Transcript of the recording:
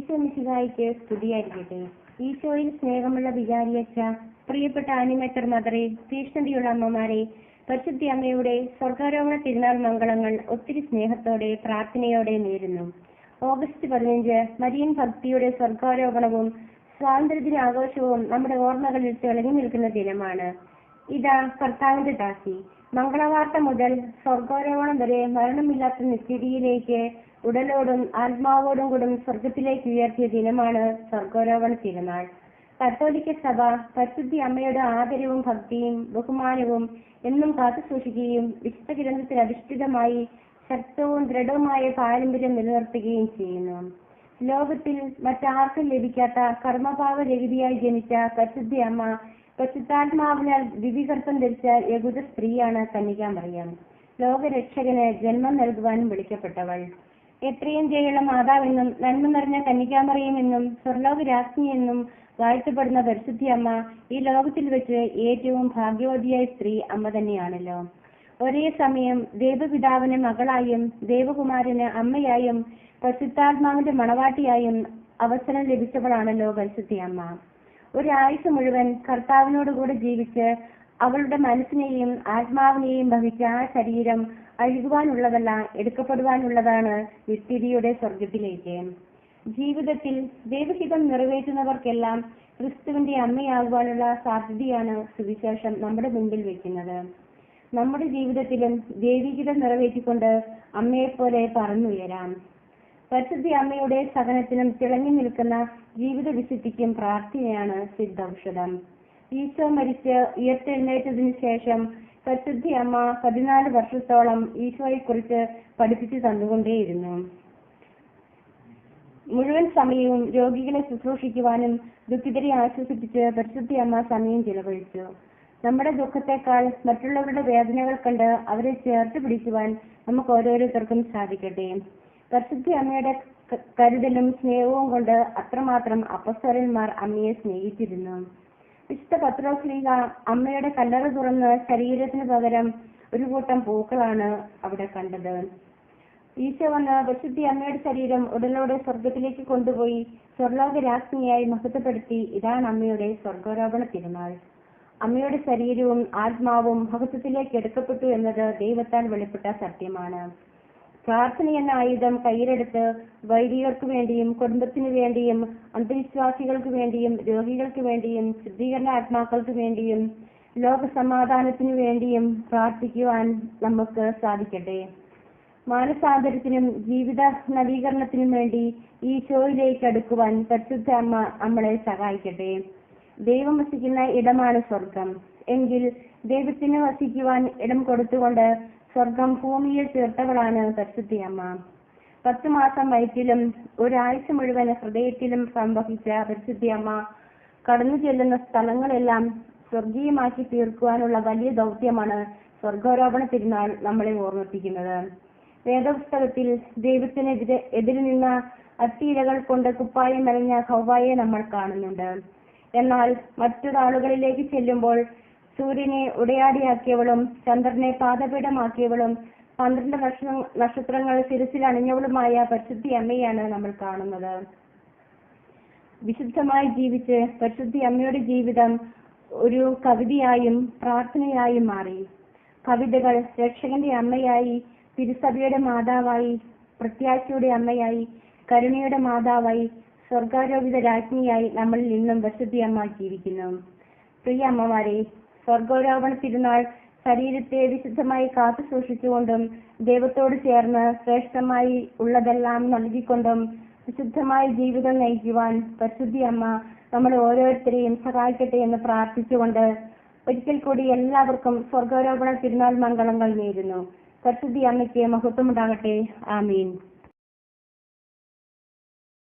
ഈശോ മിശിഹായ്ക്ക് സ്തുതിയായിരിക്കട്ടെ. ഈശോയിൽ സ്നേഹമുള്ള വികാരിയച്ഛ, പ്രിയപ്പെട്ട ആനിമേറ്റർ മദറെ, തീഷ്ണതയുള്ള അമ്മമാരെ, പരിശുദ്ധ അമ്മയുടെ സ്വർഗാരോഹണ തിരുനാൾ മംഗളങ്ങൾ ഒത്തിരി സ്നേഹത്തോടെ പ്രാർത്ഥനയോടെ നേരുന്നു. ഓഗസ്റ്റ് 15 മരിയൻ ഭക്തിയുടെ സ്വർഗാരോഹണവും സ്വാതന്ത്ര്യദിന ആഘോഷവും നമ്മുടെ ഓർമ്മകളിൽ തിളങ്ങി നിൽക്കുന്ന ദിനമാണ്. ഇതാ കർത്താവിന്റെ ദാസി. മംഗളവാർത്ത മുതൽ സ്വർഗാരോഹണം വരെ മരണമില്ലാത്ത നിത്യതയിലേക്ക് ഉടലോടും ആത്മാവോടും കൂടെ സ്വർഗത്തിലേക്ക് ഉയർത്തിയ ദിനമാണ് സ്വർഗാരോഹണ തിരുനാൾ. കത്തോലിക്ക സഭ പരിശുദ്ധ അമ്മയുടെ ആദരവും ഭക്തിയും ബഹുമാനവും എന്നും കാത്തുസൂക്ഷിക്കുകയും വിശുദ്ധ ഗ്രന്ഥത്തിൽ അധിഷ്ഠിതമായി ശക്തവും ദൃഢവുമായ പാരമ്പര്യം നിലനിർത്തുകയും ചെയ്യുന്നു. ലോകത്തിൽ മറ്റാർക്കും ലഭിക്കാത്ത കർമ്മഭാവരഹിതയായി ജനിച്ച പരിശുദ്ധ അമ്മ പരിശുദ്ധാത്മാവിനാൽ ദിവ്യഗർഭം ധരിച്ച യഹൂദ സ്ത്രീയാണ് കന്യകാമറിയം. ലോകരക്ഷകന് ജന്മം നൽകുവാനും വിളിക്കപ്പെട്ടവൾ. എത്രയും ജയുള്ള മാതാവെന്നും നന്മ നിറഞ്ഞ കന്യകാമറിയമെന്നും സ്വർലോകരാജ്ഞി എന്നും വാഴ്ത്തപ്പെടുന്ന പരിശുദ്ധ അമ്മ ഈ ലോകത്തിൽ വെച്ച് ഏറ്റവും ഭാഗ്യവതിയായ സ്ത്രീ അമ്മ തന്നെയാണല്ലോ. ഒരേ സമയം ദേവപിതാവിന് മകളായും ദേവകുമാരന് അമ്മയായും പരിശുദ്ധാത്മാവിന്റെ മണവാട്ടിയായും അവസരം ലഭിച്ചവളാണല്ലോ പരിശുദ്ധ അമ്മ. ഒരാഴ്ച മുഴുവൻ കർത്താവിനോടുകൂടെ ജീവിച്ച് അവളുടെ മനസ്സിനെയും ആത്മാവിനെയും വഹിച്ച ആ ശരീരം അഴുകുവാനുള്ളതല്ല, എടുക്കപ്പെടുവാനുള്ളതാണ് നിത്യതയുടെ സ്വർഗത്തിലേക്ക്. ജീവിതത്തിൽ ദൈവഹിതം നിറവേറ്റുന്നവർക്കെല്ലാം ക്രിസ്തുവിന്റെ അമ്മയാകുവാനുള്ള സാധ്യതയാണ് സുവിശേഷം നമ്മുടെ മുൻപിൽ വെക്കുന്നത്. നമ്മുടെ ജീവിതത്തിലും ദൈവികത നിറവേറ്റിക്കൊണ്ട് അമ്മയെപ്പോലെ പറന്നുയരാം. പരിശുദ്ധ അമ്മയുടെ സഹനത്തിനും തിളങ്ങി നിൽക്കുന്ന ജീവിത വിശുദ്ധിക്കും പ്രാർത്ഥനയാണ് സിദ്ധൌഷധം. ഈശോ മരിച്ച് ഉയർത്തെഴുന്നേറ്റതിനു ശേഷം പരിശുദ്ധ അമ്മ 14 വർഷത്തോളം ഈശോയെക്കുറിച്ച് പഠിപ്പിച്ചു തന്നുകൊണ്ടേയിരുന്നു. മുഴുവൻ സമയവും രോഗികളെ ശുശ്രൂഷിക്കുവാനും ദുഃഖിതരെ ആശ്വസിപ്പിച്ച് പരിശുദ്ധ അമ്മ സമയം ചിലവഴിച്ചു. നമ്മുടെ ദുഃഖത്തെക്കാൾ മറ്റുള്ളവരുടെ വേദനകൾ കണ്ട് അവരെ ചേർത്ത് പിടിക്കുവാൻ നമുക്ക് ഓരോരുത്തർക്കും സാധിക്കട്ടെ. പരിശുദ്ധ അമ്മയുടെ കരുതലും സ്നേഹവും കൊണ്ട് അത്രമാത്രം അപ്പസ്തലന്മാർ അമ്മയെ സ്നേഹിച്ചിരുന്നു. വിശുദ്ധ പത്രോസ്ലീഹ അമ്മയുടെ കല്ലറ തുറന്ന് ശരീരത്തിന് പകരം ഒരു കൂട്ടം പൂക്കളാണ് അവിടെ കണ്ടത്. ഈശോ വന്ന് പരിശുദ്ധ അമ്മയുടെ ശരീരം ഉടലോടെ സ്വർഗത്തിലേക്ക് കൊണ്ടുപോയി സ്വർലോകരാജ്ഞിയായി മഹത്വപ്പെടുത്തി. ഇതാണ് അമ്മയുടെ സ്വർഗാരോപണ തിരുനാൾ. അമ്മയുടെ ശരീരവും ആത്മാവും മഹത്വത്തിലേക്ക് എടുക്കപ്പെട്ടു എന്നത് ദൈവത്താൽ വെളിപ്പെട്ട സത്യമാണ്. പ്രാർത്ഥന എന്ന ആയുധം കയ്യിലെടുത്ത് വൈദികർക്ക് വേണ്ടിയും കുടുംബത്തിനു വേണ്ടിയും അന്ധവിശ്വാസികൾക്ക് വേണ്ടിയും രോഗികൾക്ക് വേണ്ടിയും ശുദ്ധീകരണ ആത്മാക്കൾക്ക് വേണ്ടിയും ലോക സമാധാനത്തിനു വേണ്ടിയും പ്രാർത്ഥിക്കുവാൻ നമുക്ക് സാധിക്കട്ടെ. മാനസാന്തരത്തിനും ജീവിത നവീകരണത്തിനും വേണ്ടി ഈശോയിലേക്ക് അടുക്കുവാൻ പരിശുദ്ധ അമ്മ നമ്മളെ സഹായിക്കട്ടെ. ദൈവം വസിക്കുന്ന ഇടമാണ് സ്വർഗം. എങ്കിൽ ദൈവത്തിന് വസിക്കുവാൻ ഇടം കൊടുത്തുകൊണ്ട് സ്വർഗം ഭൂമിയിൽ തീർത്തവളാണ് പരിശുദ്ധ അമ്മ. 10 മാസം വയറ്റിലും ഒരാഴ്ച മുഴുവൻ ഹൃദയത്തിലും സംവഹിച്ച പരിശുദ്ധ അമ്മ കടന്നു ചെല്ലുന്ന സ്ഥലങ്ങളെല്ലാം സ്വർഗീയമാക്കി തീർക്കുവാനുള്ള വലിയ ദൗത്യമാണ് സ്വർഗാരോപണ തിരുനാൾ നമ്മളെ ഓർമ്മിപ്പിക്കുന്നത്. വേദപുസ്തകത്തിൽ ദൈവത്തിനെതിരെ നിന്ന അത്തിയിലകൾ കൊണ്ട് കുപ്പായം മെനഞ്ഞ ഹവ്വായെ നമ്മൾ കാണുന്നുണ്ട്. എന്നാൽ മറ്റൊരാളുകളിലേക്ക് ചെല്ലുമ്പോൾ സൂര്യനെ ഉടയാടിയാക്കിയവളും ചന്ദ്രനെ പാദപീഠമാക്കിയവളും 12 നക്ഷത്രങ്ങൾ ശിരസിൽ അണിഞ്ഞവളുമായ പരിശുദ്ധ അമ്മയാണ് നമ്മൾ കാണുന്നത്. വിശുദ്ധമായി ജീവിച്ച് പരിശുദ്ധ അമ്മയുടെ ജീവിതം ഒരു കവിതയായും പ്രാർത്ഥനയായും മാറി. കവിതകൾ രക്ഷകന്റെ അമ്മയായി, തിരുസഭയുടെ മാതാവായി, പ്രത്യാശയുടെ അമ്മയായി, കരുണയുടെ മാതാവായി, സ്വർഗാരോപിത രാജ്ഞിയായി നമ്മളിൽ നിന്നും പരിശുദ്ധ അമ്മ ജീവിക്കുന്നു. പ്രിയ അമ്മമാരെ, സ്വർഗാരോപണ തിരുനാൾ ശരീരത്തെ വിശുദ്ധമായി കാത്തു സൂക്ഷിച്ചുകൊണ്ടും ദൈവത്തോട് ചേർന്ന് ശ്രേഷ്ഠമായി ഉള്ളതെല്ലാം നൽകിക്കൊണ്ടും വിശുദ്ധമായ ജീവിതം നയിക്കുവാൻ പരിശുദ്ധ അമ്മ നമ്മൾ ഓരോരുത്തരെയും സഹായിക്കട്ടെ എന്ന് പ്രാർത്ഥിച്ചുകൊണ്ട് ഒരിക്കൽ കൂടി എല്ലാവർക്കും സ്വർഗാരോപണ തിരുനാൾ മംഗളങ്ങൾ നേരുന്നു. പരിശുദ്ധ അമ്മയ്ക്ക് മഹത്വമുണ്ടാകട്ടെ. ആമീൻ.